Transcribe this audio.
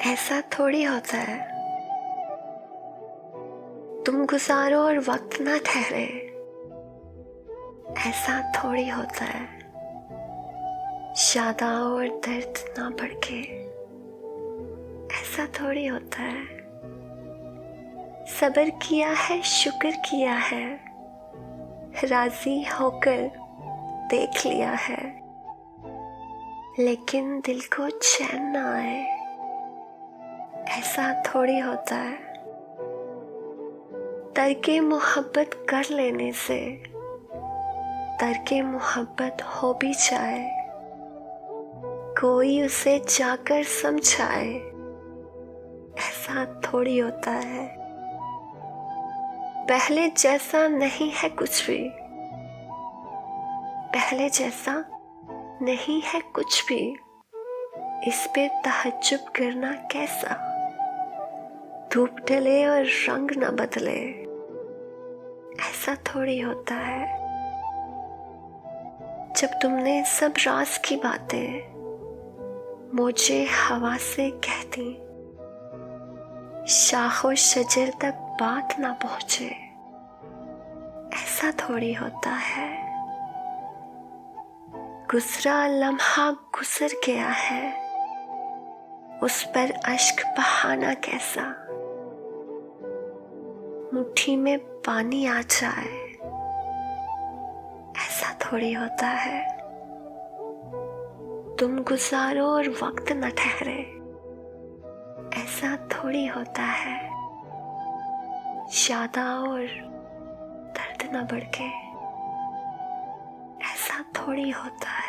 ऐसा थोड़ी होता है तुम गुजारो और वक्त ना ठहरे। ऐसा थोड़ी होता है शादा और दर्द ना बढ़के। ऐसा थोड़ी होता है सब्र किया है शुक्र किया है, राजी होकर देख लिया है, लेकिन दिल को चैन ना आए। ऐसा थोड़ी होता है तर्के मोहब्बत कर लेने से तर्के मोहब्बत हो भी जाए, कोई उसे जाकर समझाए। ऐसा थोड़ी होता है पहले जैसा नहीं है कुछ भी, पहले जैसा नहीं है कुछ भी, इस पे तहज्जुब करना कैसा। धूप ढले और रंग न बदले। ऐसा थोड़ी होता है जब तुमने सब राज की बातें मुझे हवा से कहती, शाखों शजर तक बात ना पहुंचे। ऐसा थोड़ी होता है गुजरा लम्हा गुजर गया है, उस पर अश्क बहाना कैसा। मुट्ठी में पानी आ जाए। ऐसा थोड़ी होता है तुम गुजारो और वक्त न ठहरे। ऐसा थोड़ी होता है शादा और दर्द न बढ़के। ऐसा थोड़ी होता है।